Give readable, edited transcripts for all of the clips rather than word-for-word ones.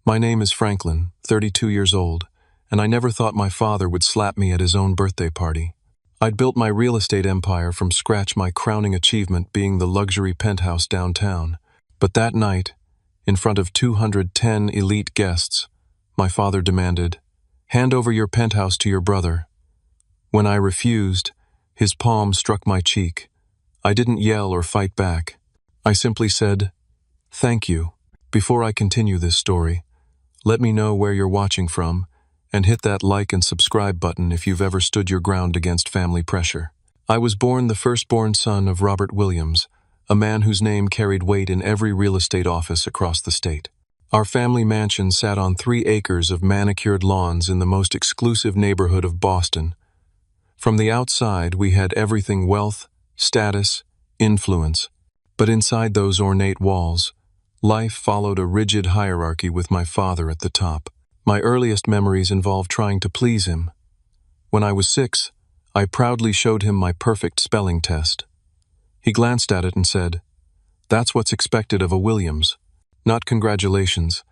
My name is Franklin, 32 years old, and I never thought my father would slap me at his own birthday party. I'd built my real estate empire from scratch, my crowning achievement being the luxury penthouse downtown. But that night, in front of 210 elite guests, my father demanded, "Hand over your penthouse to your brother." When I refused, his palm struck my cheek. I didn't yell or fight back. I simply said, "Thank you." Before I continue this story, let me know where you're watching from, and hit that like and subscribe button if you've ever stood your ground against family pressure. I was born the firstborn son of Robert Williams, a man whose name carried weight in every real estate office across the state. Our family mansion sat on 3 acres of manicured lawns in the most exclusive neighborhood of Boston. From the outside, we had everything: wealth, status, influence. But inside those ornate walls, life followed a rigid hierarchy with my father at the top. My earliest memories involved trying to please him. When I was 6, I proudly showed him my perfect spelling test. He glanced at it and said, "That's what's expected of a Williams." Not congratulations,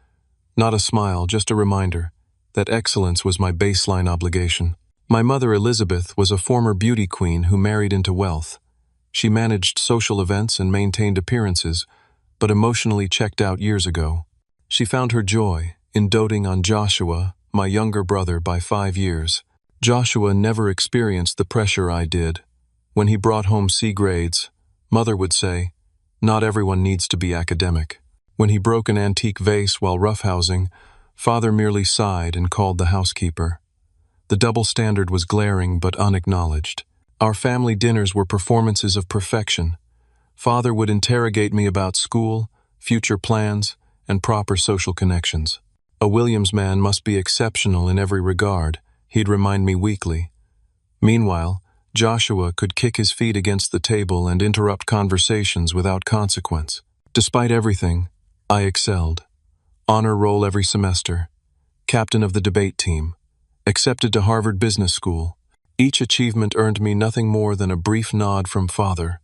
not a smile, just a reminder that excellence was my baseline obligation. My mother, Elizabeth, was a former beauty queen who married into wealth. She managed social events and maintained appearances, but emotionally checked out years ago. She found her joy in doting on Joshua, my younger brother by 5 years. Joshua never experienced the pressure I did. When he brought home C grades, Mother would say, "Not everyone needs to be academic." When he broke an antique vase while roughhousing, Father merely sighed and called the housekeeper. The double standard was glaring but unacknowledged. Our family dinners were performances of perfection. Father would interrogate me about school, future plans, and proper social connections. A Williams man must be exceptional in every regard, he'd remind me weekly. Meanwhile, Joshua could kick his feet against the table and interrupt conversations without consequence. Despite everything, I excelled. Honor roll every semester. Captain of the debate team. Accepted to Harvard Business School. Each achievement earned me nothing more than a brief nod from Father,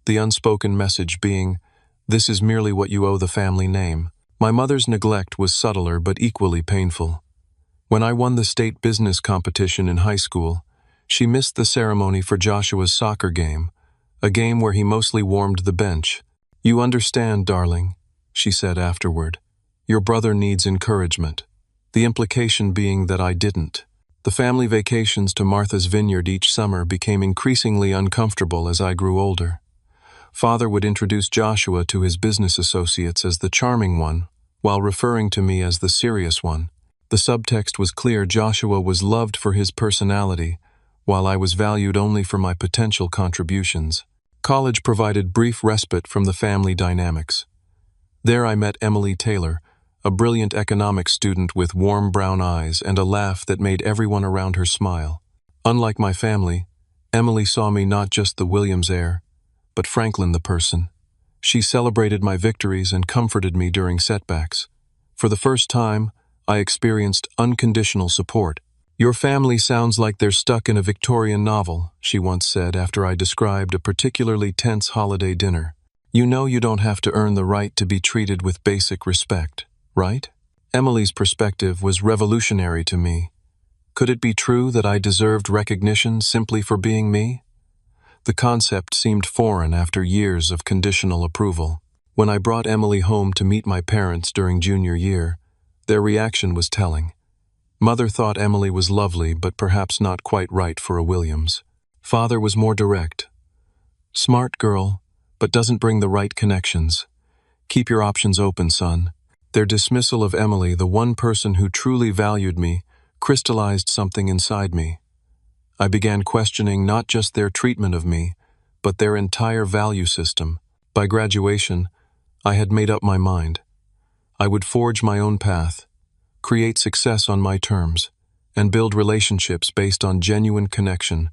the unspoken message being, "This is merely what you owe the family name." My mother's neglect was subtler but equally painful. When I won the state business competition in high school, she missed the ceremony for Joshua's soccer game, a game where he mostly warmed the bench. "You understand, darling," she said afterward. "Your brother needs encouragement." The implication being that I didn't. The family vacations to Martha's Vineyard each summer became increasingly uncomfortable as I grew older. Father would introduce Joshua to his business associates as the charming one, while referring to me as the serious one. The subtext was clear: Joshua was loved for his personality, while I was valued only for my potential contributions. College provided brief respite from the family dynamics. There I met Emily Taylor, a brilliant economics student with warm brown eyes and a laugh that made everyone around her smile. Unlike my family, Emily saw me not just the Williams heir, but Franklin the person. She celebrated my victories and comforted me during setbacks. For the first time, I experienced unconditional support. "Your family sounds like they're stuck in a Victorian novel," she once said after I described a particularly tense holiday dinner. "You know you don't have to earn the right to be treated with basic respect, right?" Emily's perspective was revolutionary to me. Could it be true that I deserved recognition simply for being me? The concept seemed foreign after years of conditional approval. When I brought Emily home to meet my parents during junior year, their reaction was telling. Mother thought Emily was lovely, but perhaps not quite right for a Williams. Father was more direct. "Smart girl, but doesn't bring the right connections. Keep your options open, son." Their dismissal of Emily, the one person who truly valued me, crystallized something inside me. I began questioning not just their treatment of me, but their entire value system. By graduation, I had made up my mind. I would forge my own path, create success on my terms, and build relationships based on genuine connection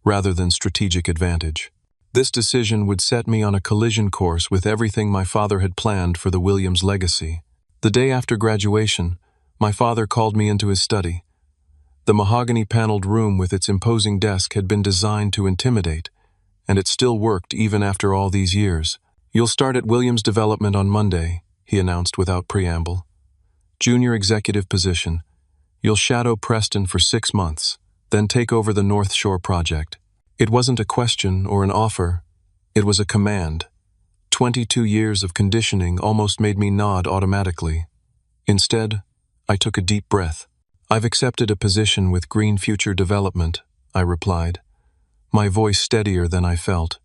rather than strategic advantage. This decision would set me on a collision course with everything my father had planned for the Williams legacy. The day after graduation, my father called me into his study. The mahogany-paneled room with its imposing desk had been designed to intimidate, and it still worked even after all these years. "You'll start at Williams Development on Monday," he announced without preamble. Junior executive position. You'll shadow Preston for 6 months, then take over the North Shore project. It wasn't a question or an offer. It was a command. 22 years of conditioning almost made me nod automatically. Instead, I took a deep breath. I've accepted a position with Green Future Development, I replied, my voice steadier than I felt.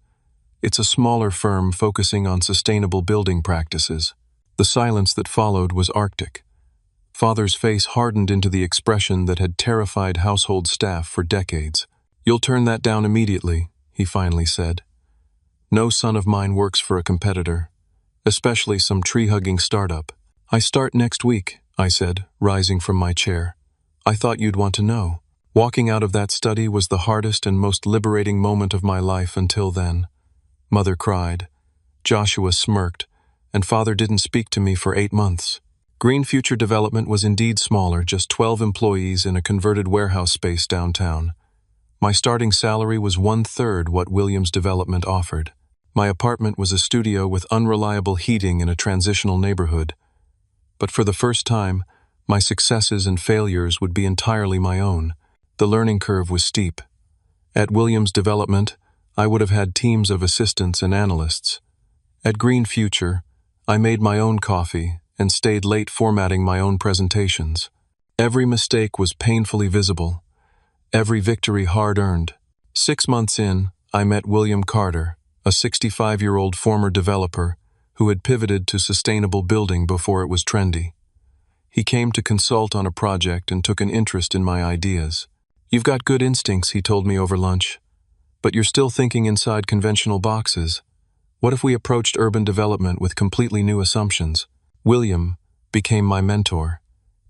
It's a smaller firm focusing on sustainable building practices. The silence that followed was arctic. Father's face hardened into the expression that had terrified household staff for decades. You'll turn that down immediately, he finally said. No son of mine works for a competitor, especially some tree-hugging startup. I start next week, I said, rising from my chair. I thought you'd want to know. Walking out of that study was the hardest and most liberating moment of my life until then. Mother cried. Joshua smirked, and Father didn't speak to me for 8 months. Green Future Development was indeed smaller, just 12 employees in a converted warehouse space downtown. My starting salary was 1/3 what Williams Development offered. My apartment was a studio with unreliable heating in a transitional neighborhood. But for the first time, my successes and failures would be entirely my own. The learning curve was steep. At Williams Development, I would have had teams of assistants and analysts. At Green Future, I made my own coffee and stayed late formatting my own presentations. Every mistake was painfully visible, every victory hard-earned. 6 months in, I met William Carter, a 65-year-old former developer who had pivoted to sustainable building before it was trendy. He came to consult on a project and took an interest in my ideas. You've got good instincts, he told me over lunch, but you're still thinking inside conventional boxes. What if we approached urban development with completely new assumptions? William became my mentor,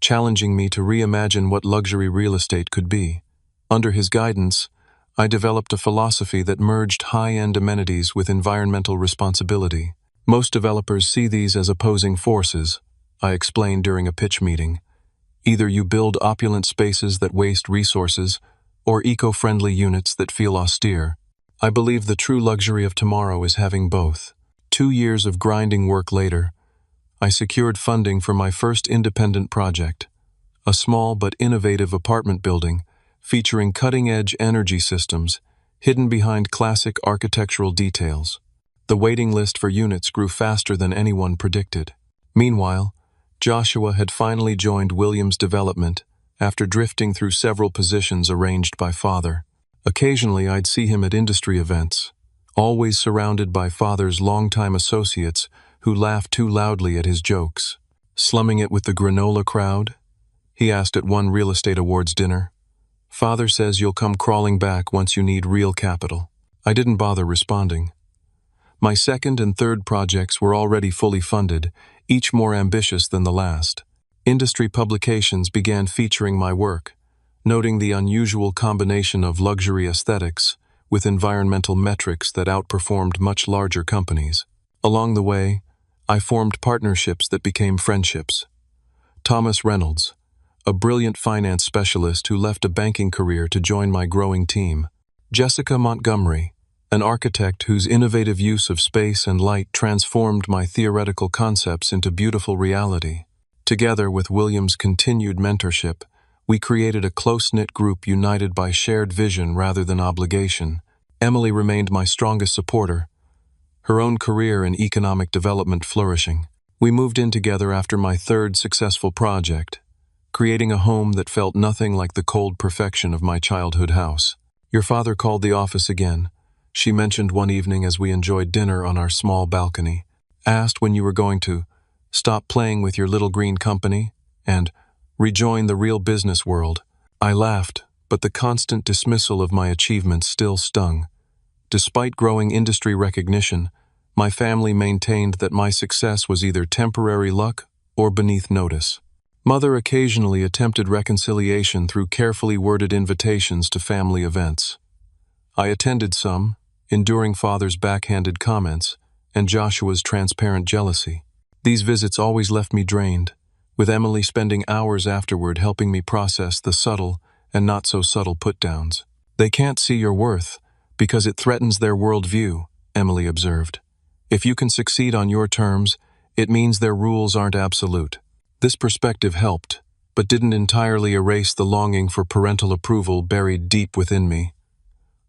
challenging me to reimagine what luxury real estate could be. Under his guidance, I developed a philosophy that merged high-end amenities with environmental responsibility. Most developers see these as opposing forces, I explained during a pitch meeting. Either you build opulent spaces that waste resources, or eco-friendly units that feel austere. I believe the true luxury of tomorrow is having both. 2 years of grinding work later, I secured funding for my first independent project, a small but innovative apartment building featuring cutting-edge energy systems hidden behind classic architectural details. The waiting list for units grew faster than anyone predicted. Meanwhile, Joshua had finally joined Williams Development after drifting through several positions arranged by Father. Occasionally, I'd see him at industry events, always surrounded by Father's longtime associates who laughed too loudly at his jokes. Slumming it with the granola crowd? He asked at one real estate awards dinner. Father says you'll come crawling back once you need real capital. I didn't bother responding. My second and third projects were already fully funded, each more ambitious than the last. Industry publications began featuring my work, noting the unusual combination of luxury aesthetics with environmental metrics that outperformed much larger companies. Along the way, I formed partnerships that became friendships. Thomas Reynolds, a brilliant finance specialist who left a banking career to join my growing team. Jessica Montgomery, an architect whose innovative use of space and light transformed my theoretical concepts into beautiful reality. Together with William's continued mentorship, we created a close-knit group united by shared vision rather than obligation. Emily remained my strongest supporter, her own career in economic development flourishing. We moved in together after my third successful project, creating a home that felt nothing like the cold perfection of my childhood house. Your father called the office again, she mentioned one evening as we enjoyed dinner on our small balcony. Asked when you were going to stop playing with your little green company and rejoin the real business world. I laughed, but the constant dismissal of my achievements still stung. Despite growing industry recognition, my family maintained that my success was either temporary luck or beneath notice. Mother occasionally attempted reconciliation through carefully worded invitations to family events. I attended some, enduring Father's backhanded comments and Joshua's transparent jealousy. These visits always left me drained, with Emily spending hours afterward helping me process the subtle and not-so-subtle put-downs. They can't see your worth because it threatens their worldview, Emily observed. If you can succeed on your terms, it means their rules aren't absolute. This perspective helped, but didn't entirely erase the longing for parental approval buried deep within me.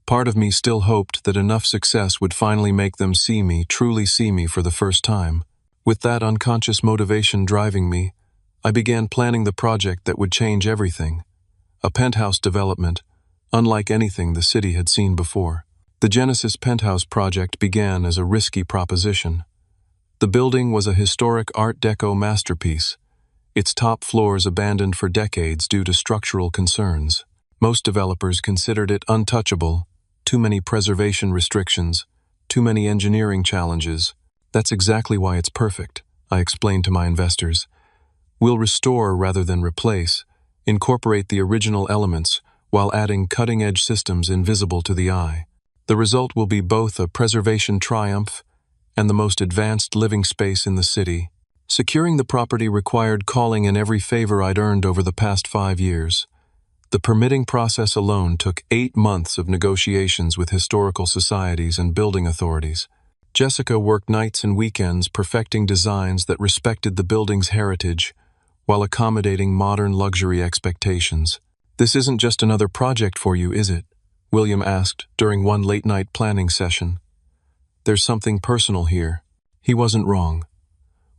Part of me still hoped that enough success would finally make them see me, truly see me for the first time. With that unconscious motivation driving me, I began planning the project that would change everything. A penthouse development, unlike anything the city had seen before. The Genesis Penthouse project began as a risky proposition. The building was a historic Art Deco masterpiece, its top floors abandoned for decades due to structural concerns. Most developers considered it untouchable, too many preservation restrictions, too many engineering challenges. That's exactly why it's perfect, I explained to my investors. We'll restore rather than replace, incorporate the original elements while adding cutting-edge systems invisible to the eye. The result will be both a preservation triumph and the most advanced living space in the city. Securing the property required calling in every favor I'd earned over the past 5 years. The permitting process alone took 8 months of negotiations with historical societies and building authorities. Jessica worked nights and weekends perfecting designs that respected the building's heritage while accommodating modern luxury expectations. "This isn't just another project for you, is it?" William asked during one late-night planning session. "There's something personal here." He wasn't wrong.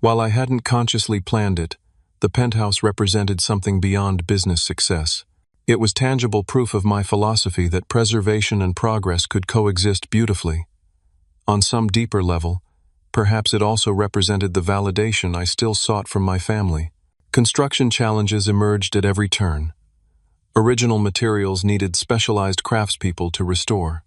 While I hadn't consciously planned it, the penthouse represented something beyond business success. It was tangible proof of my philosophy that preservation and progress could coexist beautifully. On some deeper level, perhaps it also represented the validation I still sought from my family. Construction challenges emerged at every turn. Original materials needed specialized craftspeople to restore.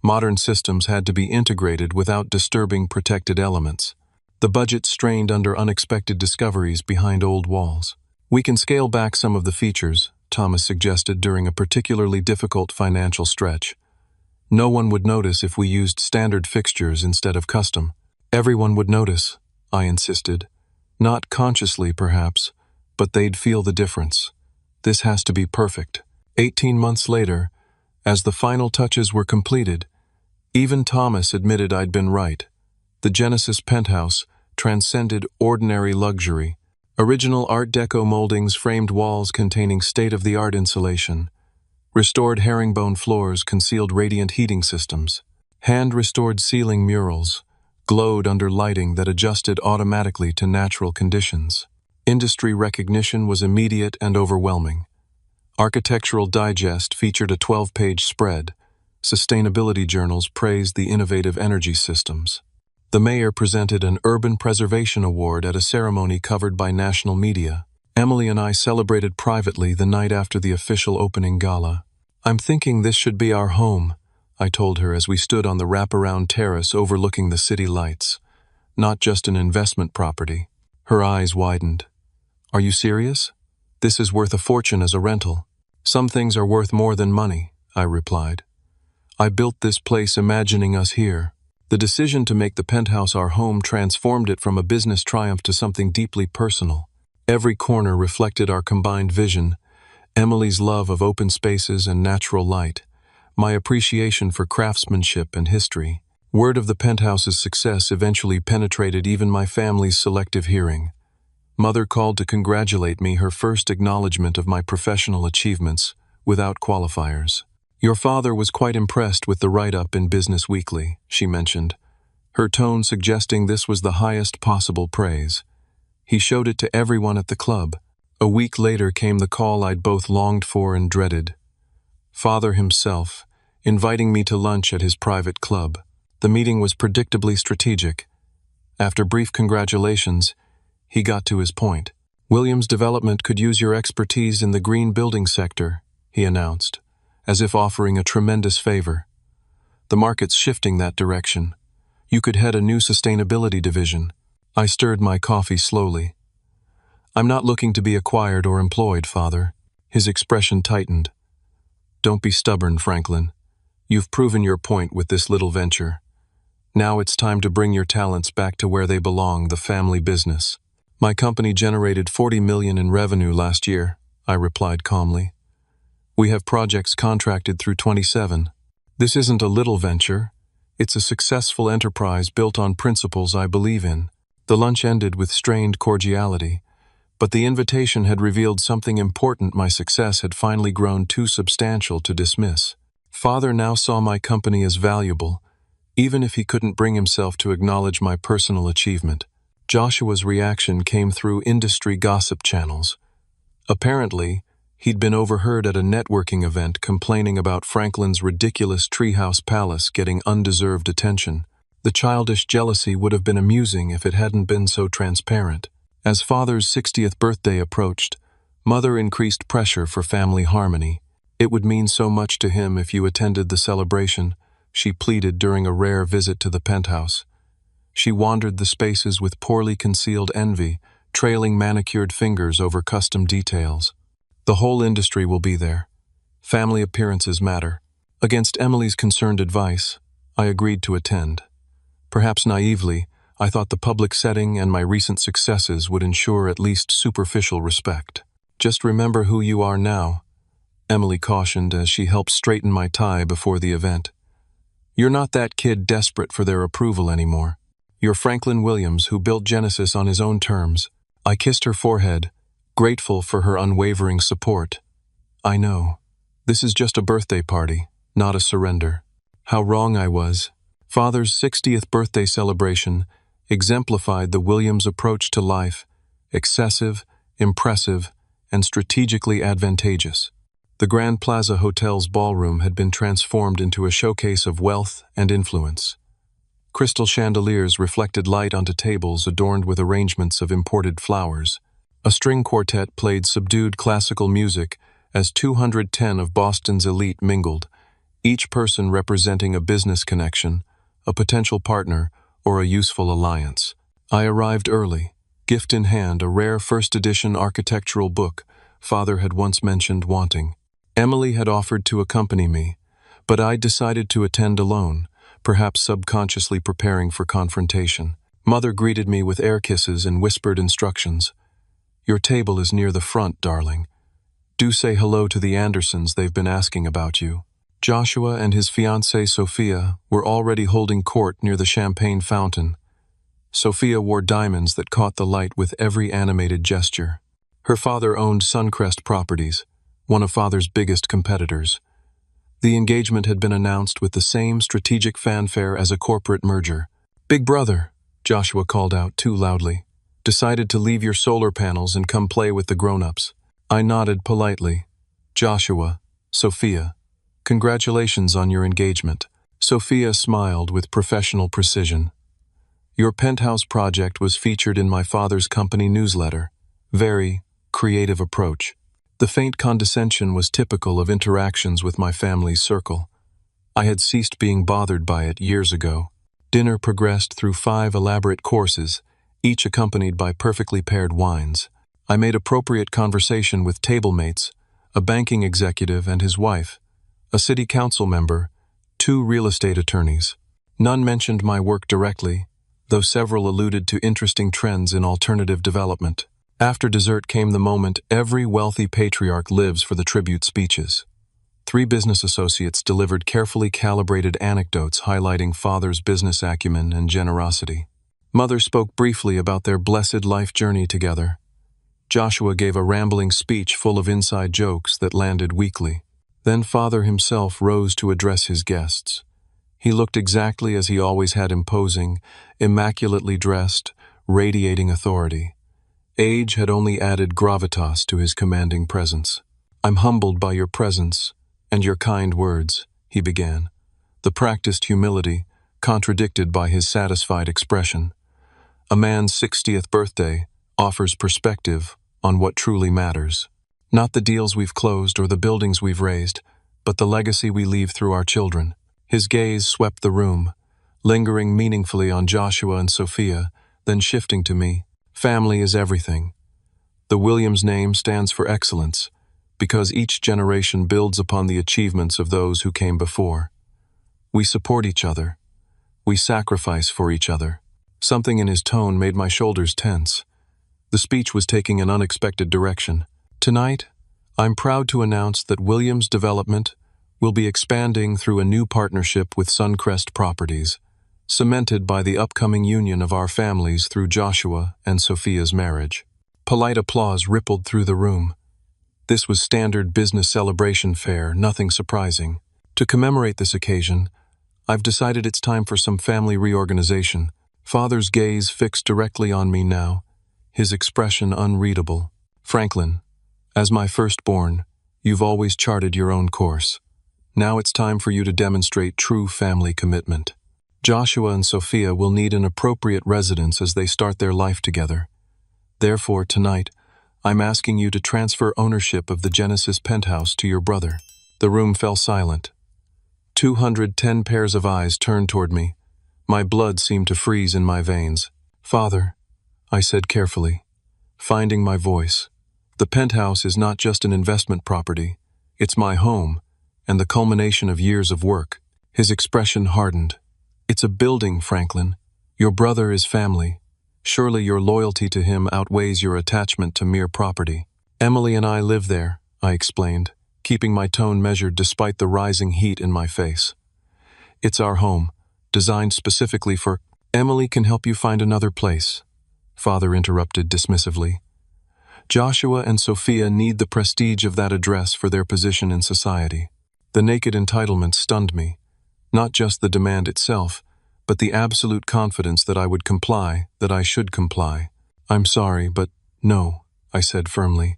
Modern systems had to be integrated without disturbing protected elements. The budget strained under unexpected discoveries behind old walls. "We can scale back some of the features," Thomas suggested during a particularly difficult financial stretch. "No one would notice if we used standard fixtures instead of custom." "Everyone would notice," I insisted. "Not consciously, perhaps, but they'd feel the difference. This has to be perfect." 18 months later, as the final touches were completed, even Thomas admitted I'd been right. The Genesis Penthouse transcended ordinary luxury. Original Art Deco moldings framed walls containing state-of-the-art insulation. Restored herringbone floors concealed radiant heating systems. Hand-restored ceiling murals glowed under lighting that adjusted automatically to natural conditions. Industry recognition was immediate and overwhelming. Architectural Digest featured a 12-page spread. Sustainability journals praised the innovative energy systems. The mayor presented an Urban Preservation Award at a ceremony covered by national media. Emily and I celebrated privately the night after the official opening gala. "I'm thinking this should be our home," I told her as we stood on the wraparound terrace overlooking the city lights. "Not just an investment property." Her eyes widened. "Are you serious? This is worth a fortune as a rental." "Some things are worth more than money," I replied. "I built this place imagining us here." The decision to make the penthouse our home transformed it from a business triumph to something deeply personal. Every corner reflected our combined vision: Emily's love of open spaces and natural light, my appreciation for craftsmanship and history. Word of the penthouse's success eventually penetrated even my family's selective hearing. Mother called to congratulate me, her first acknowledgement of my professional achievements, without qualifiers. "Your father was quite impressed with the write-up in Business Weekly," she mentioned, her tone suggesting this was the highest possible praise. "He showed it to everyone at the club." A week later came the call I'd both longed for and dreaded. Father himself, inviting me to lunch at his private club. The meeting was predictably strategic. After brief congratulations, he got to his point. "Williams Development could use your expertise in the green building sector," he announced, as if offering a tremendous favor. "The market's shifting that direction. You could head a new sustainability division." I stirred my coffee slowly. "I'm not looking to be acquired or employed, Father." His expression tightened. "Don't be stubborn, Franklin. You've proven your point with this little venture. Now it's time to bring your talents back to where they belong, the family business." "My company generated $40 million in revenue last year," I replied calmly. "We have projects contracted through 27. This isn't a little venture. It's a successful enterprise built on principles I believe in." The lunch ended with strained cordiality, But the invitation had revealed something important my success had finally grown too substantial to dismiss. Father now saw my company as valuable, even if he couldn't bring himself to acknowledge my personal achievement. Joshua's reaction came through industry gossip channels. Apparently, he'd been overheard at a networking event complaining about Franklin's ridiculous treehouse palace getting undeserved attention. The childish jealousy would have been amusing if it hadn't been so transparent. As Father's 60th birthday approached, Mother increased pressure for family harmony. It would mean so much to him if you attended the celebration, she pleaded during a rare visit to the Penthouse. She wandered the spaces with poorly concealed envy, trailing manicured fingers over custom details. The whole industry will be there. Family appearances matter. Against Emily's concerned advice, I agreed to attend. Perhaps naively, I thought the public setting and my recent successes would ensure at least superficial respect. Just remember who you are now, Emily cautioned as she helped straighten my tie before the event. You're not that kid desperate for their approval anymore. You're Franklin Williams who built Genesis on his own terms. I kissed her forehead, grateful for her unwavering support. I know. This is just a birthday party, not a surrender. How wrong I was. Father's 60th birthday celebration exemplified the Williams approach to life, excessive, impressive, and strategically advantageous. The Grand Plaza Hotel's ballroom had been transformed into a showcase of wealth and influence. Crystal chandeliers reflected light onto tables adorned with arrangements of imported flowers. A string quartet played subdued classical music as 210 of Boston's elite mingled, each person representing a business connection, a potential partner, or a useful alliance. I arrived early, gift in hand, a rare first-edition architectural book Father had once mentioned wanting. Emily had offered to accompany me, but I decided to attend alone, perhaps subconsciously preparing for confrontation. Mother greeted me with air kisses and whispered instructions. Your table is near the front, darling. Do say hello to the Andersons, they've been asking about you. Joshua and his fiancée Sophia were already holding court near the champagne fountain. Sophia wore diamonds that caught the light with every animated gesture. Her father owned Suncrest Properties, one of Father's biggest competitors. The engagement had been announced with the same strategic fanfare as a corporate merger. Big brother, Joshua called out too loudly, decided to leave your solar panels and come play with the grown-ups. I nodded politely. Joshua, Sophia, congratulations on your engagement. Sophia smiled with professional precision. Your Penthouse project was featured in my father's company newsletter. Very creative approach. The faint condescension was typical of interactions with my family's circle. I had ceased being bothered by it years ago. Dinner progressed through 5 elaborate courses, each accompanied by perfectly paired wines. I made appropriate conversation with table mates, a banking executive and his wife, a city council member, 2 real estate attorneys. None mentioned my work directly, though several alluded to interesting trends in alternative development. After dessert came the moment every wealthy patriarch lives for, the tribute speeches. 3 business associates delivered carefully calibrated anecdotes highlighting Father's business acumen and generosity. Mother spoke briefly about their blessed life journey together. Joshua gave a rambling speech full of inside jokes that landed weakly. Then Father himself rose to address his guests. He looked exactly as he always had, imposing, immaculately dressed, radiating authority. Age had only added gravitas to his commanding presence. I'm humbled by your presence and your kind words, he began, the practiced humility contradicted by his satisfied expression. A man's 60th birthday offers perspective on what truly matters. Not the deals we've closed or the buildings we've raised, but the legacy we leave through our children. His gaze swept the room, lingering meaningfully on Joshua and Sophia, then shifting to me. Family is everything. The Williams name stands for excellence, because each generation builds upon the achievements of those who came before. We support each other. We sacrifice for each other. Something in his tone made my shoulders tense. The speech was taking an unexpected direction. Tonight, I'm proud to announce that Williams Development will be expanding through a new partnership with Suncrest Properties, cemented by the upcoming union of our families through Joshua and Sophia's marriage. Polite applause rippled through the room. This was standard business celebration fare, nothing surprising. To commemorate this occasion, I've decided it's time for some family reorganization. Father's gaze fixed directly on me now, his expression unreadable. Franklin, as my firstborn, you've always charted your own course. Now it's time for you to demonstrate true family commitment. Joshua and Sophia will need an appropriate residence as they start their life together. Therefore, tonight, I'm asking you to transfer ownership of the Genesis penthouse to your brother. The room fell silent. 210 pairs of eyes turned toward me. My blood seemed to freeze in my veins. Father, I said carefully, finding my voice, the penthouse is not just an investment property. It's my home, and the culmination of years of work. His expression hardened. It's a building, Franklin. Your brother is family. Surely your loyalty to him outweighs your attachment to mere property. Emily and I live there, I explained, keeping my tone measured despite the rising heat in my face. It's our home, designed specifically for— Emily can help you find another place, Father interrupted dismissively. Joshua and Sophia need the prestige of that address for their position in society. The naked entitlement stunned me, not just the demand itself, but the absolute confidence that I would comply, that I should comply. I'm sorry, but no, I said firmly.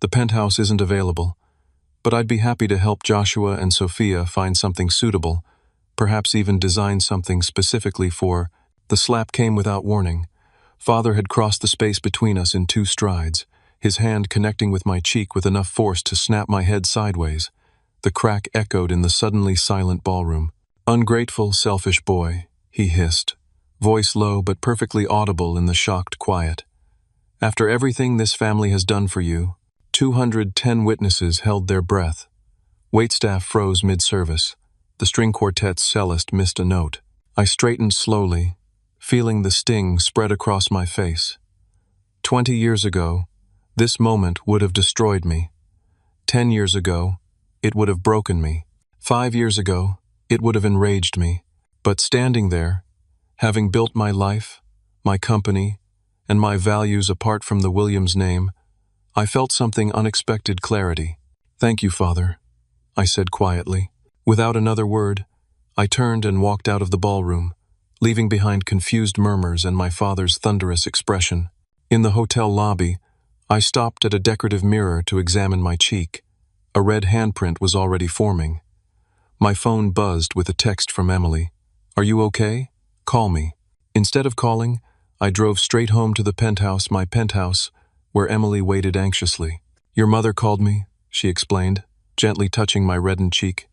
The penthouse isn't available, but I'd be happy to help Joshua and Sophia find something suitable, perhaps even design something specifically for— The slap came without warning. Father had crossed the space between us in 2 strides, his hand connecting with my cheek with enough force to snap my head sideways. The crack echoed in the suddenly silent ballroom. Ungrateful, selfish boy, he hissed, voice low but perfectly audible in the shocked quiet. After everything this family has done for you, 210 witnesses held their breath. Waitstaff froze mid-service. The string quartet's cellist missed a note. I straightened slowly, feeling the sting spread across my face. 20 years ago, this moment would have destroyed me. 10 years ago, it would have broken me. 5 years ago, it would have enraged me. But standing there, having built my life, my company, and my values apart from the Williams name, I felt something unexpected clarity. Thank you, Father, I said quietly. Without another word, I turned and walked out of the ballroom, leaving behind confused murmurs and my father's thunderous expression. In the hotel lobby, I stopped at a decorative mirror to examine my cheek. A red handprint was already forming. My phone buzzed with a text from Emily. Are you okay? Call me. Instead of calling, I drove straight home to the penthouse, my penthouse, where Emily waited anxiously. Your mother called me, she explained, gently touching my reddened cheek.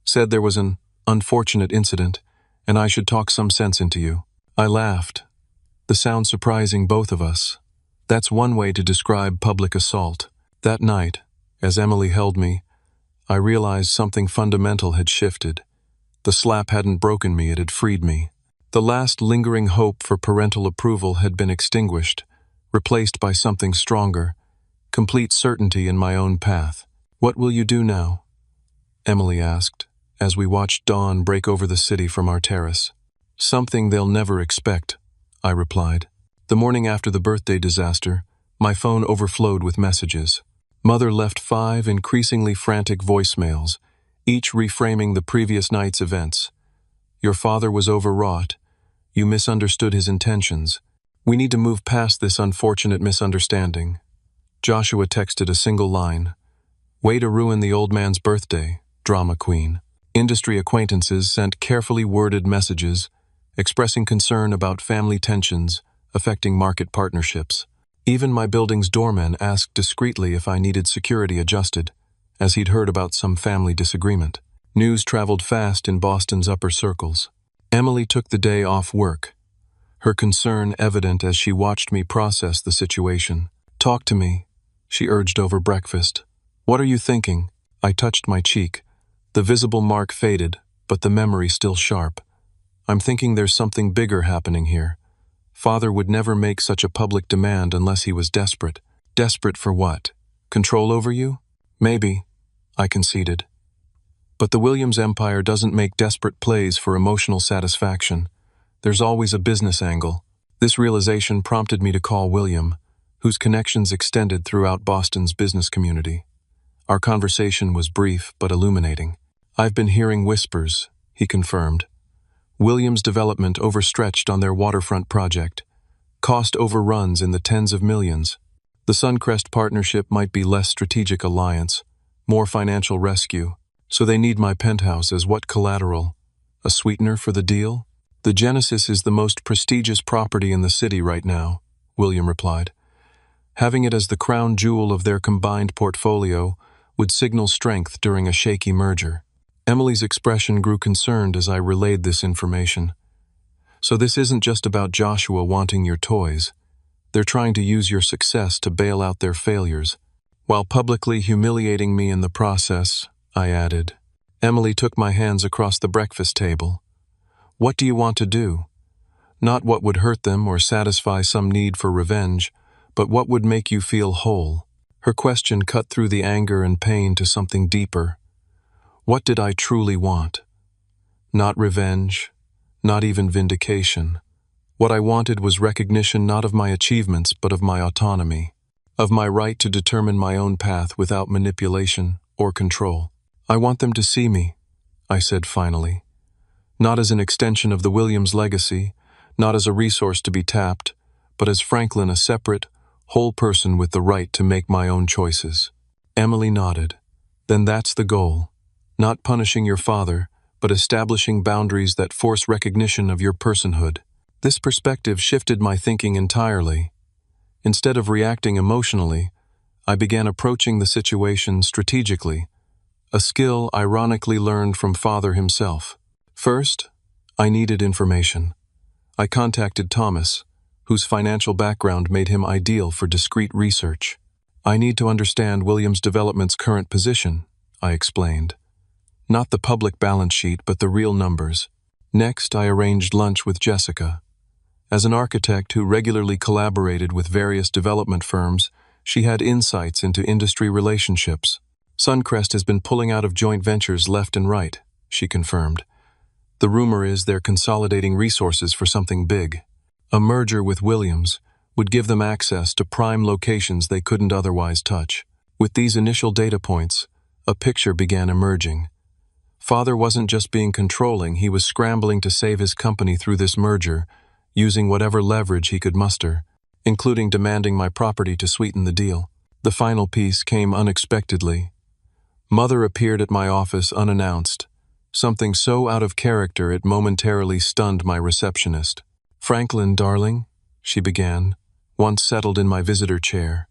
Said there was an unfortunate incident, and I should talk some sense into you. I laughed, the sound surprising both of us. That's one way to describe public assault. That night, as Emily held me, I realized something fundamental had shifted. The slap hadn't broken me, it had freed me. The last lingering hope for parental approval had been extinguished, replaced by something stronger, complete certainty in my own path. What will you do now? Emily asked, as we watched dawn break over the city from our terrace. Something they'll never expect, I replied. The morning after the birthday disaster, my phone overflowed with messages. Mother left 5 increasingly frantic voicemails, each reframing the previous night's events. Your father was overwrought. You misunderstood his intentions. We need to move past this unfortunate misunderstanding. Joshua texted a single line. Way to ruin the old man's birthday, drama queen. Industry acquaintances sent carefully worded messages, expressing concern about family tensions affecting market partnerships. Even my building's doorman asked discreetly if I needed security adjusted, as he'd heard about some family disagreement. News traveled fast in Boston's upper circles. Emily took the day off work, her concern evident as she watched me process the situation. Talk to me, she urged over breakfast. What are you thinking? I touched my cheek. The visible mark faded, but the memory still sharp. I'm thinking there's something bigger happening here. Father would never make such a public demand unless he was desperate. Desperate for what? Control over you? Maybe, I conceded. But the Williams empire doesn't make desperate plays for emotional satisfaction. There's always a business angle. This realization prompted me to call William, whose connections extended throughout Boston's business community. Our conversation was brief but illuminating. "I've been hearing whispers," he confirmed. "Williams Development overstretched on their waterfront project. Cost overruns in the tens of millions. The Suncrest partnership might be less strategic alliance, more financial rescue. So they need my penthouse as what collateral? A sweetener for the deal?" "The Genesis is the most prestigious property in the city right now," William replied. "Having it as the crown jewel of their combined portfolio would signal strength during a shaky merger." Emily's expression grew concerned as I relayed this information. "So this isn't just about Joshua wanting your toys. They're trying to use your success to bail out their failures, while publicly humiliating me in the process," I added. Emily took my hands across the breakfast table. "What do you want to do? Not what would hurt them or satisfy some need for revenge, but what would make you feel whole?" Her question cut through the anger and pain to something deeper. What did I truly want? Not revenge, not even vindication. What I wanted was recognition not of my achievements but of my autonomy, of my right to determine my own path without manipulation or control. "I want them to see me," I said finally. "Not as an extension of the Williams legacy, not as a resource to be tapped, but as Franklin, a separate, whole person with the right to make my own choices." Emily nodded. "Then that's the goal. Not punishing your father, but establishing boundaries that force recognition of your personhood." This perspective shifted my thinking entirely. Instead of reacting emotionally, I began approaching the situation strategically, a skill ironically learned from Father himself. First, I needed information. I contacted Thomas, whose financial background made him ideal for discreet research. "I need to understand Williams Development's current position," I explained. "Not the public balance sheet, but the real numbers." Next, I arranged lunch with Jessica. As an architect who regularly collaborated with various development firms, she had insights into industry relationships. "Suncrest has been pulling out of joint ventures left and right," she confirmed. "The rumor is they're consolidating resources for something big. A merger with Williams would give them access to prime locations they couldn't otherwise touch." With these initial data points, a picture began emerging. Father wasn't just being controlling, he was scrambling to save his company through this merger, using whatever leverage he could muster, including demanding my property to sweeten the deal. The final piece came unexpectedly. Mother appeared at my office unannounced, something so out of character it momentarily stunned my receptionist. "Franklin, darling," she began, once settled in my visitor chair.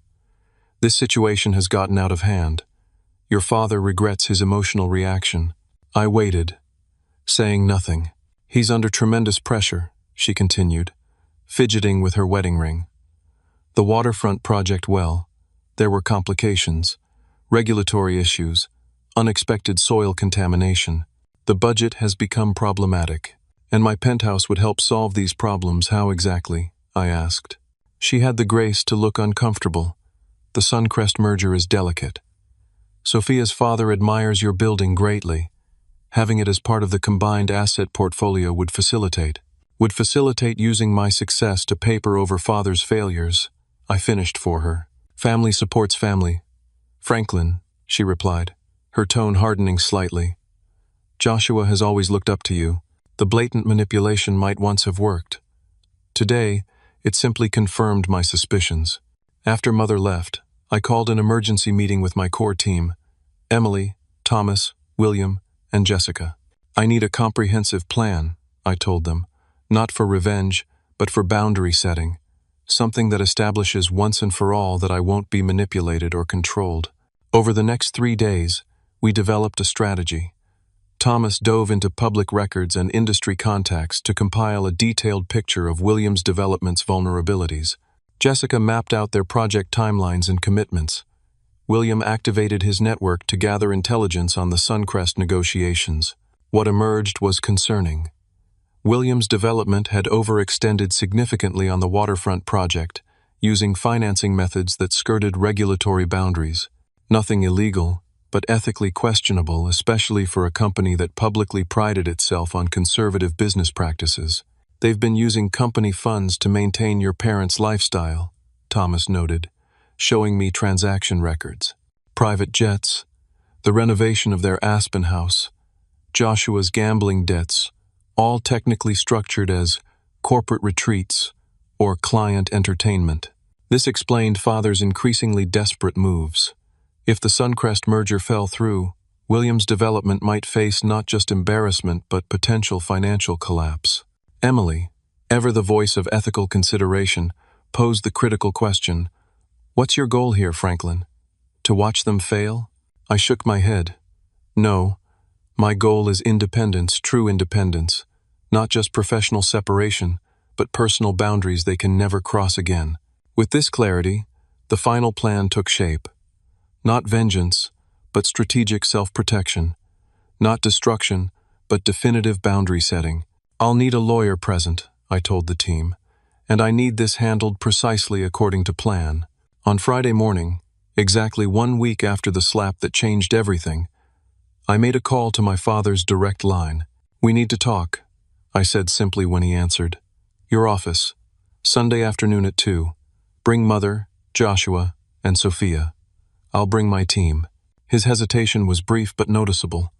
"This situation has gotten out of hand. Your father regrets his emotional reaction." I waited, saying nothing. "He's under tremendous pressure," she continued, fidgeting with her wedding ring. "The waterfront project, well, there were complications, regulatory issues, unexpected soil contamination. The budget has become problematic, and my penthouse would help solve these problems. How exactly?" I asked. She had the grace to look uncomfortable. "The Suncrest merger is delicate. Sophia's father admires your building greatly. Having it as part of the combined asset portfolio would facilitate using my success to paper over father's failures," I finished for her. "Family supports family. Franklin," she replied, her tone hardening slightly. "Joshua has always looked up to you. The blatant manipulation might once have worked. Today, it simply confirmed my suspicions." After Mother left, I called an emergency meeting with my core team: Emily, Thomas, William, and Jessica. "I need a comprehensive plan," I told them, "not for revenge, but for boundary setting, something that establishes once and for all that I won't be manipulated or controlled." Over the next 3 days, we developed a strategy. Thomas dove into public records and industry contacts to compile a detailed picture of Williams Development's vulnerabilities. Jessica mapped out their project timelines and commitments. William activated his network to gather intelligence on the Suncrest negotiations. What emerged was concerning. Williams Development had overextended significantly on the waterfront project, using financing methods that skirted regulatory boundaries. Nothing illegal, but ethically questionable, especially for a company that publicly prided itself on conservative business practices. "They've been using company funds to maintain your parents' lifestyle," Thomas noted, showing me transaction records. Private jets, the renovation of their Aspen house, Joshua's gambling debts, all technically structured as corporate retreats or client entertainment. This explained Father's increasingly desperate moves. If the Suncrest merger fell through, Williams' development might face not just embarrassment but potential financial collapse. Emily, ever the voice of ethical consideration, posed the critical question, "What's your goal here, Franklin? To watch them fail?" I shook my head. "No, my goal is independence, true independence, not just professional separation, but personal boundaries they can never cross again." With this clarity, the final plan took shape. Not vengeance, but strategic self-protection. Not destruction, but definitive boundary setting. "I'll need a lawyer present," I told the team, "and I need this handled precisely according to plan." On Friday morning, exactly 1 week after the slap that changed everything, I made a call to my father's direct line. "We need to talk," I said simply when he answered. "Your office, Sunday afternoon at 2. Bring Mother, Joshua, and Sophia. I'll bring my team." His hesitation was brief but noticeable.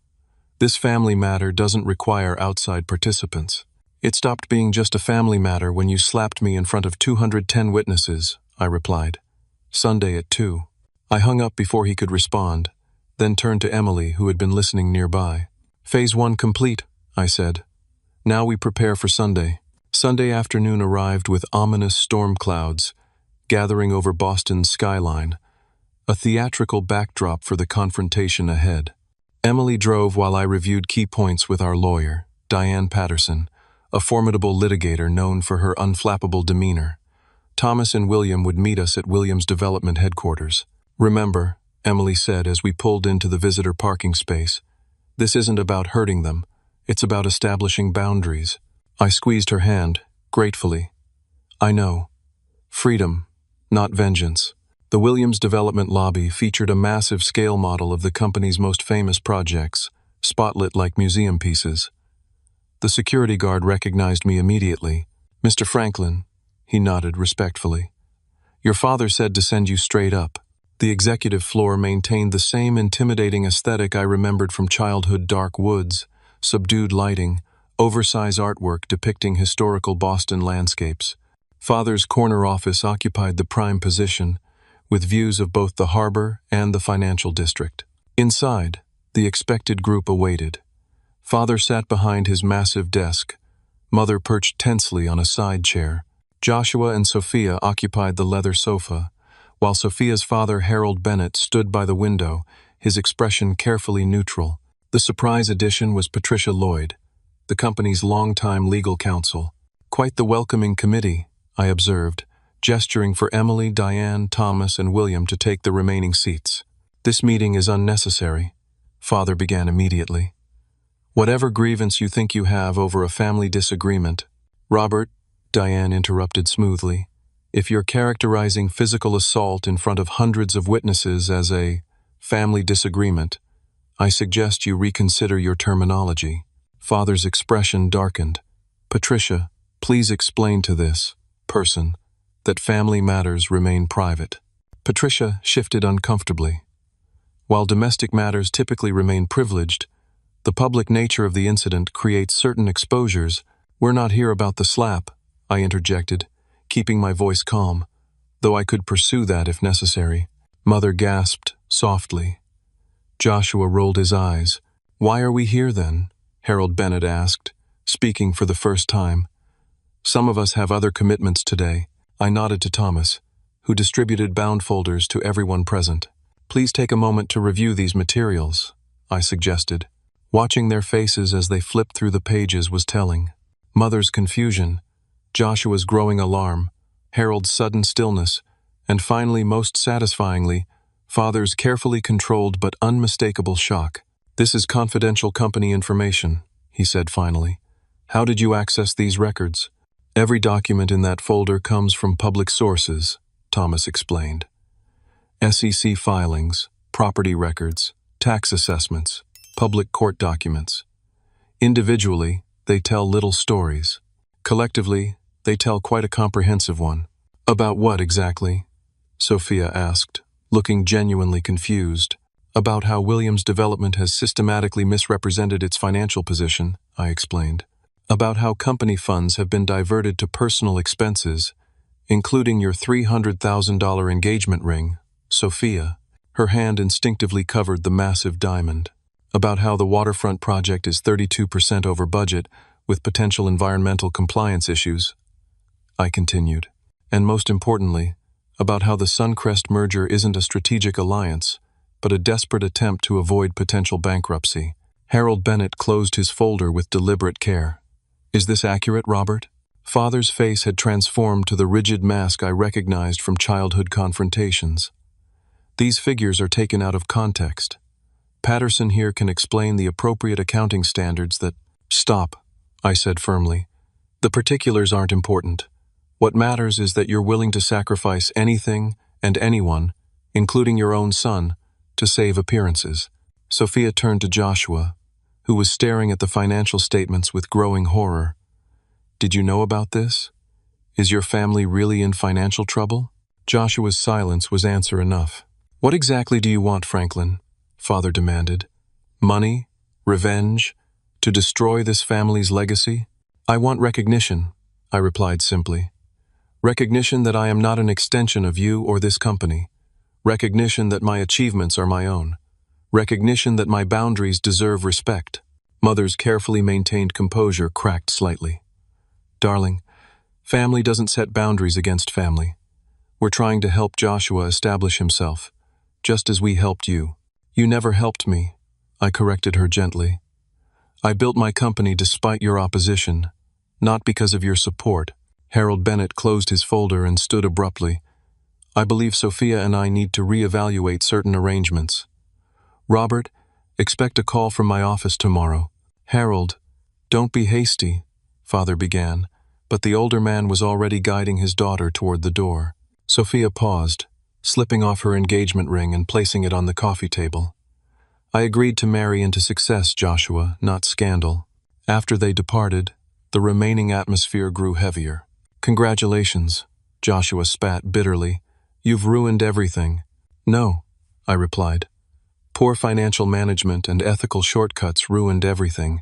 "This family matter doesn't require outside participants." "It stopped being just a family matter when you slapped me in front of 210 witnesses," I replied. "Sunday at 2. I hung up before he could respond, then turned to Emily, who had been listening nearby. "Phase 1 complete," I said. "Now we prepare for Sunday." Sunday afternoon arrived with ominous storm clouds gathering over Boston's skyline, a theatrical backdrop for the confrontation ahead. Emily drove while I reviewed key points with our lawyer, Diane Patterson, a formidable litigator known for her unflappable demeanor. Thomas and William would meet us at Williams' development headquarters. "Remember," Emily said as we pulled into the visitor parking space, "this isn't about hurting them. It's about establishing boundaries." I squeezed her hand, gratefully. "I know. Freedom, not vengeance." The Williams development lobby featured a massive scale model of the company's most famous projects, spotlit like museum pieces. The security guard recognized me immediately. "Mr. Franklin," he nodded respectfully. "Your father said to send you straight up." The executive floor maintained the same intimidating aesthetic I remembered from childhood: dark woods, subdued lighting, oversized artwork depicting historical Boston landscapes. Father's corner office occupied the prime position, with views of both the harbor and the financial district. Inside, the expected group awaited. Father sat behind his massive desk, Mother perched tensely on a side chair. Joshua and Sophia occupied the leather sofa, while Sophia's father, Harold Bennett, stood by the window, his expression carefully neutral. The surprise addition was Patricia Lloyd, the company's longtime legal counsel. "Quite the welcoming committee," I observed, gesturing for Emily, Diane, Thomas, and William to take the remaining seats. "This meeting is unnecessary," Father began immediately. "Whatever grievance you think you have over a family disagreement—" "Robert," Diane interrupted smoothly, "if you're characterizing physical assault in front of hundreds of witnesses as a family disagreement, I suggest you reconsider your terminology." Father's expression darkened. "Patricia, please explain to this person that family matters remain private." Patricia shifted uncomfortably. "While domestic matters typically remain privileged, the public nature of the incident creates certain exposures." "We're not here about the slap," I interjected, keeping my voice calm, though I could pursue that if necessary. Mother gasped softly. Joshua rolled his eyes. "Why are we here then?" Harold Bennett asked, speaking for the first time. "Some of us have other commitments today." I nodded to Thomas, who distributed bound folders to everyone present. "Please take a moment to review these materials," I suggested. Watching their faces as they flipped through the pages was telling. Mother's confusion, Joshua's growing alarm, Harold's sudden stillness, and finally, most satisfyingly, Father's carefully controlled but unmistakable shock. "This is confidential company information," he said finally. "How did you access these records?" "Every document in that folder comes from public sources," Thomas explained. "SEC filings, property records, tax assessments, public court documents. Individually, they tell little stories. Collectively, they tell quite a comprehensive one." About what exactly? Sophia asked, looking genuinely confused. About how Williams Development has systematically misrepresented its financial position, I explained. About how company funds have been diverted to personal expenses, including your $300,000 engagement ring, Sophia. Her hand instinctively covered the massive diamond. About how the waterfront project is 32% over budget, with potential environmental compliance issues, I continued. And most importantly, about how the Suncrest merger isn't a strategic alliance, but a desperate attempt to avoid potential bankruptcy. Harold Bennett closed his folder with deliberate care. Is this accurate, Robert? Father's face had transformed to the rigid mask I recognized from childhood confrontations. These figures are taken out of context. Patterson here can explain the appropriate accounting standards that— Stop, I said firmly. The particulars aren't important. What matters is that you're willing to sacrifice anything and anyone, including your own son, to save appearances. Sophia turned to Joshua, who was staring at the financial statements with growing horror. Did you know about this? Is your family really in financial trouble? Joshua's silence was answer enough. What exactly do you want, Franklin? Father demanded. Money? Revenge? To destroy this family's legacy? I want recognition, I replied simply. Recognition that I am not an extension of you or this company. Recognition that my achievements are my own. Recognition that my boundaries deserve respect. Mother's carefully maintained composure cracked slightly. Darling, family doesn't set boundaries against family. We're trying to help Joshua establish himself, just as we helped you. You never helped me, I corrected her gently. I built my company despite your opposition, not because of your support. Harold Bennett closed his folder and stood abruptly. I believe Sophia and I need to reevaluate certain arrangements. Robert, expect a call from my office tomorrow. Harold, don't be hasty, Father began, but the older man was already guiding his daughter toward the door. Sophia paused, slipping off her engagement ring and placing it on the coffee table. I agreed to marry into success, Joshua, not scandal. After they departed, the remaining atmosphere grew heavier. Congratulations, Joshua spat bitterly. You've ruined everything. No, I replied. Poor financial management and ethical shortcuts ruined everything.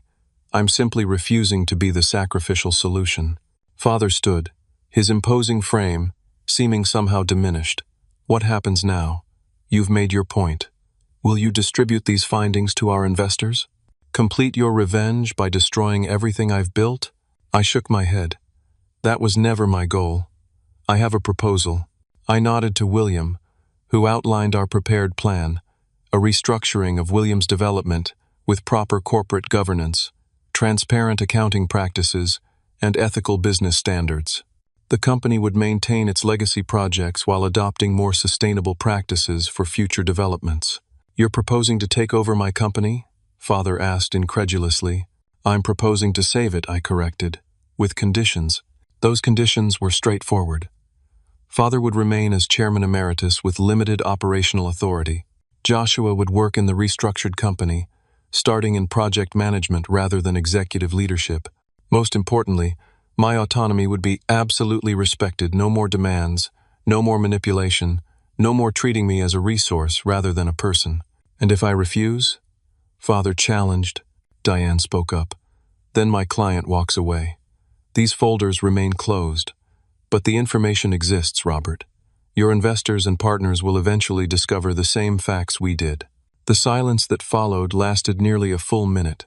I'm simply refusing to be the sacrificial solution. Father stood, his imposing frame seeming somehow diminished. What happens now? You've made your point. Will you distribute these findings to our investors? Complete your revenge by destroying everything I've built? I shook my head. That was never my goal. I have a proposal. I nodded to William, who outlined our prepared plan, a restructuring of Williams Development with proper corporate governance, transparent accounting practices, and ethical business standards. The company would maintain its legacy projects while adopting more sustainable practices for future developments. You're proposing to take over my company? Father asked incredulously. I'm proposing to save it, I corrected, with conditions. Those conditions were straightforward. Father would remain as chairman emeritus with limited operational authority. Joshua would work in the restructured company, starting in project management rather than executive leadership. Most importantly, my autonomy would be absolutely respected. No more demands, no more manipulation, no more treating me as a resource rather than a person. And if I refuse? Father challenged. Diane spoke up. Then my client walks away. These folders remain closed, but the information exists, Robert. Your investors and partners will eventually discover the same facts we did. The silence that followed lasted nearly a full minute.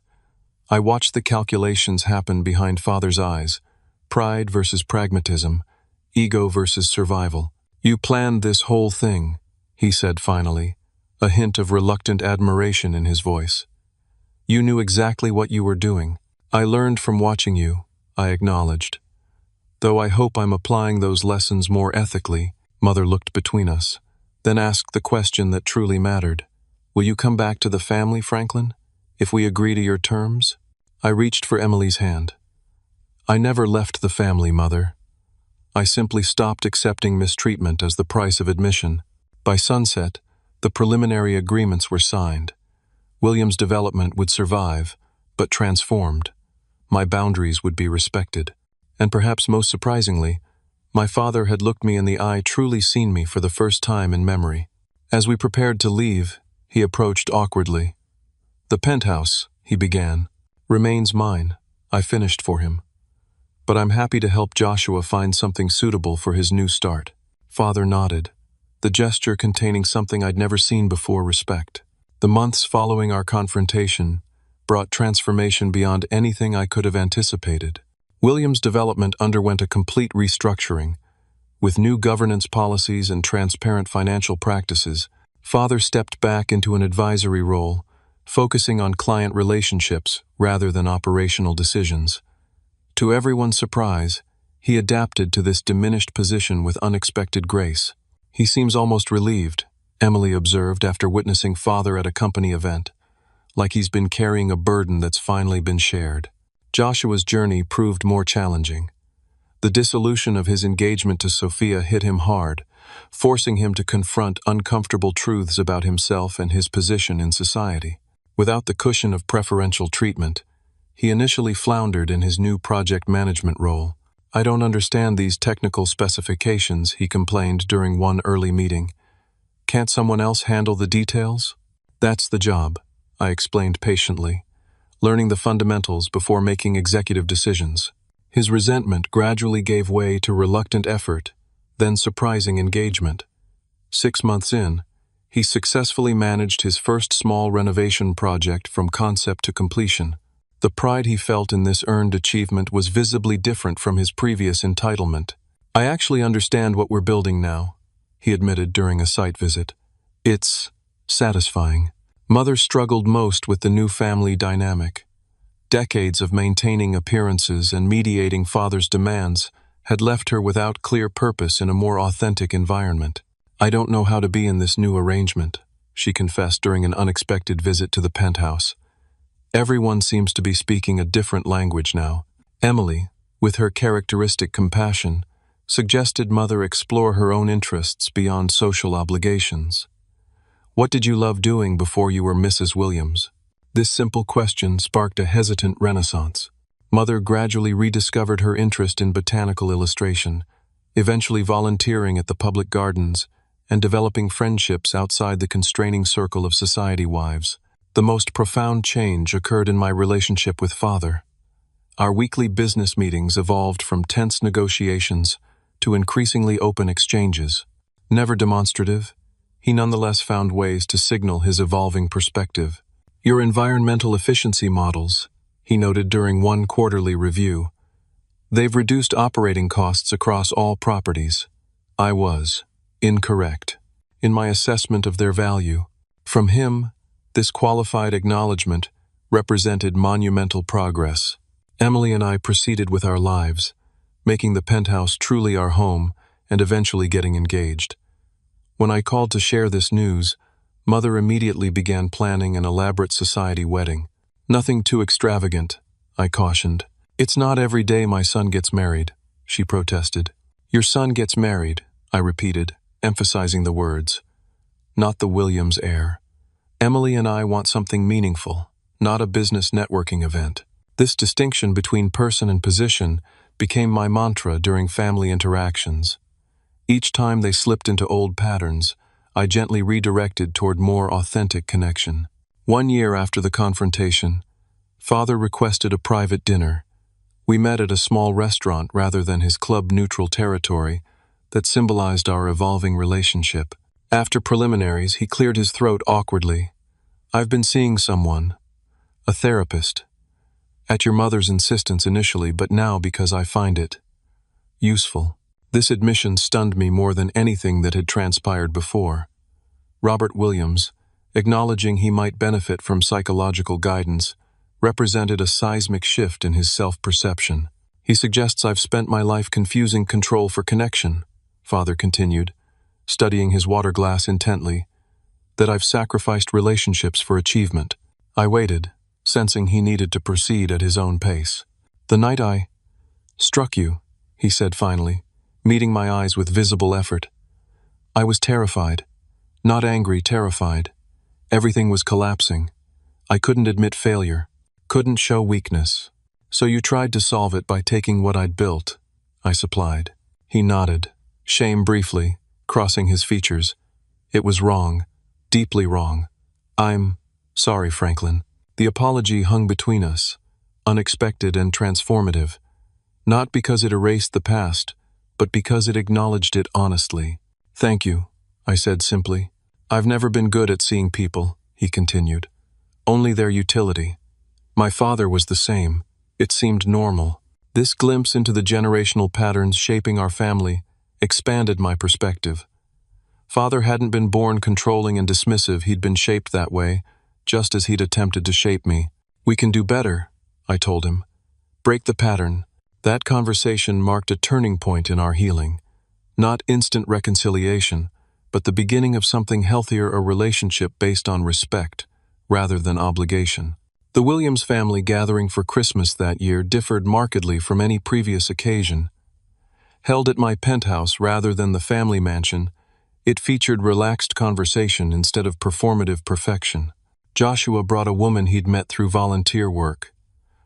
I watched the calculations happen behind Father's eyes. Pride versus pragmatism, ego versus survival. You planned this whole thing, he said finally, a hint of reluctant admiration in his voice. You knew exactly what you were doing. I learned from watching you, I acknowledged. Though I hope I'm applying those lessons more ethically. Mother looked between us, then asked the question that truly mattered. Will you come back to the family, Franklin, if we agree to your terms? I reached for Emily's hand. I never left the family, Mother. I simply stopped accepting mistreatment as the price of admission. By sunset, the preliminary agreements were signed. Williams Development would survive, but transformed. My boundaries would be respected. And perhaps most surprisingly, My father had looked me in the eye, truly seen me for the first time in memory. As we prepared to leave, he approached awkwardly. "The penthouse," he began, "remains mine," I finished for him. "But I'm happy to help Joshua find something suitable for his new start." Father nodded, the gesture containing something I'd never seen before: respect. The months following our confrontation brought transformation beyond anything I could have anticipated. Williams' development underwent a complete restructuring. With new governance policies and transparent financial practices, Father stepped back into an advisory role, focusing on client relationships rather than operational decisions. To everyone's surprise, he adapted to this diminished position with unexpected grace. "He seems almost relieved," Emily observed after witnessing Father at a company event, "like he's been carrying a burden that's finally been shared." Joshua's journey proved more challenging. The dissolution of his engagement to Sophia hit him hard, forcing him to confront uncomfortable truths about himself and his position in society. Without the cushion of preferential treatment, he initially floundered in his new project management role. "I don't understand these technical specifications," he complained during one early meeting. "Can't someone else handle the details?" "That's the job," I explained patiently, learning the fundamentals before making executive decisions. His resentment gradually gave way to reluctant effort, then surprising engagement. 6 months in, he successfully managed his first small renovation project from concept to completion. The pride he felt in this earned achievement was visibly different from his previous entitlement. "I actually understand what we're building now," he admitted during a site visit. "It's satisfying." Mother struggled most with the new family dynamic. Decades of maintaining appearances and mediating Father's demands had left her without clear purpose in a more authentic environment. "I don't know how to be in this new arrangement," she confessed during an unexpected visit to the penthouse. "Everyone seems to be speaking a different language now." Emily, with her characteristic compassion, suggested Mother explore her own interests beyond social obligations. "What did you love doing before you were Mrs. Williams?" This simple question sparked a hesitant renaissance. Mother gradually rediscovered her interest in botanical illustration, eventually volunteering at the public gardens and developing friendships outside the constraining circle of society wives. The most profound change occurred in my relationship with Father. Our weekly business meetings evolved from tense negotiations to increasingly open exchanges. Never demonstrative, he nonetheless found ways to signal his evolving perspective. "Your environmental efficiency models," he noted during one quarterly review, "they've reduced operating costs across all properties." I was incorrect in my assessment of their value. From him, this qualified acknowledgement represented monumental progress. Emily and I proceeded with our lives, making the penthouse truly our home and eventually getting engaged. When I called to share this news, Mother immediately began planning an elaborate society wedding. "Nothing too extravagant," I cautioned. "It's not every day my son gets married," she protested. "Your son gets married," I repeated, emphasizing the words. "Not the Williams heir. Emily and I want something meaningful, not a business networking event." This distinction between person and position became my mantra during family interactions. Each time they slipped into old patterns, I gently redirected toward more authentic connection. 1 year after the confrontation, Father requested a private dinner. We met at a small restaurant rather than his club-neutral territory that symbolized our evolving relationship. After preliminaries, he cleared his throat awkwardly. "I've been seeing someone, a therapist, at your mother's insistence initially, but now because I find it useful." This admission stunned me more than anything that had transpired before. Robert Williams, acknowledging he might benefit from psychological guidance, represented a seismic shift in his self-perception. "He suggests I've spent my life confusing control for connection," Father continued, studying his water glass intently, "that I've sacrificed relationships for achievement." I waited, sensing he needed to proceed at his own pace. "The night I struck you," he said finally, meeting my eyes with visible effort. "I was terrified. Not angry, terrified. Everything was collapsing. I couldn't admit failure, couldn't show weakness. So you tried to solve it by taking what I'd built," I supplied. He nodded, shame briefly, crossing his features. It was wrong, deeply wrong. I'm sorry, Franklin. The apology hung between us, unexpected and transformative, not because it erased the past, but because it acknowledged it honestly. Thank you, I said simply. I've never been good at seeing people, he continued. Only their utility. My father was the same. It seemed normal. This glimpse into the generational patterns shaping our family expanded my perspective. Father hadn't been born controlling and dismissive, he'd been shaped that way, just as he'd attempted to shape me. We can do better, I told him. Break the pattern. That conversation marked a turning point in our healing. Not instant reconciliation, but the beginning of something healthier, a relationship based on respect, rather than obligation. The Williams family gathering for Christmas that year differed markedly from any previous occasion. Held at my penthouse rather than the family mansion, it featured relaxed conversation instead of performative perfection. Joshua brought a woman he'd met through volunteer work,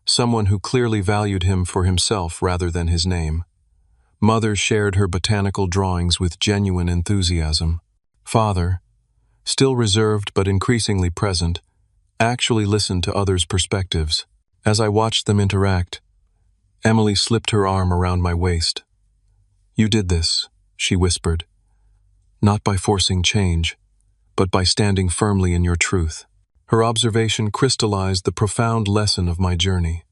someone who clearly valued him for himself rather than his name. Mother shared her botanical drawings with genuine enthusiasm. Father, still reserved but increasingly present, actually listened to others' perspectives. As I watched them interact, Emily slipped her arm around my waist. You did this, she whispered, not by forcing change, but by standing firmly in your truth. Her observation crystallized the profound lesson of my journey.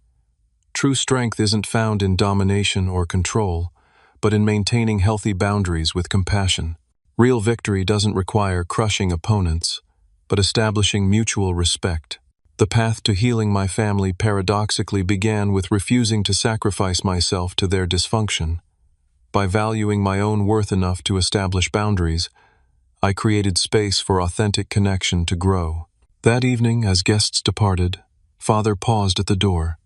True strength isn't found in domination or control, but in maintaining healthy boundaries with compassion. Real victory doesn't require crushing opponents, but establishing mutual respect. The path to healing my family paradoxically began with refusing to sacrifice myself to their dysfunction. By valuing my own worth enough to establish boundaries, I created space for authentic connection to grow. That evening, as guests departed, Father paused at the door.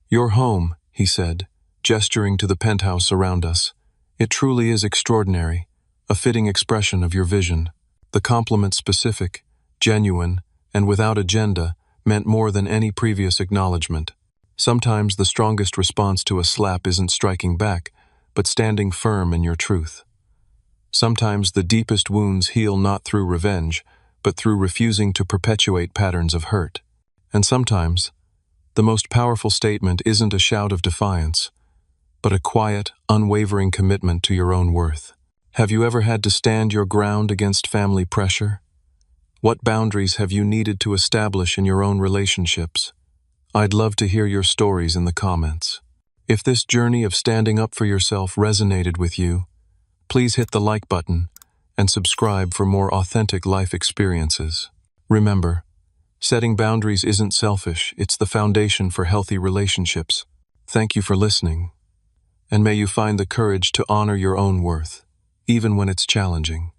You're home, he said, gesturing to the penthouse around us. It truly is extraordinary, a fitting expression of your vision. The compliment, specific, genuine, and without agenda, meant more than any previous acknowledgement. Sometimes the strongest response to a slap isn't striking back, but standing firm in your truth. Sometimes the deepest wounds heal not through revenge, but through refusing to perpetuate patterns of hurt. And sometimes, the most powerful statement isn't a shout of defiance, but a quiet, unwavering commitment to your own worth. Have you ever had to stand your ground against family pressure? What boundaries have you needed to establish in your own relationships? I'd love to hear your stories in the comments. If this journey of standing up for yourself resonated with you, please hit the like button and subscribe for more authentic life experiences. Remember, setting boundaries isn't selfish, it's the foundation for healthy relationships. Thank you for listening, and may you find the courage to honor your own worth, even when it's challenging.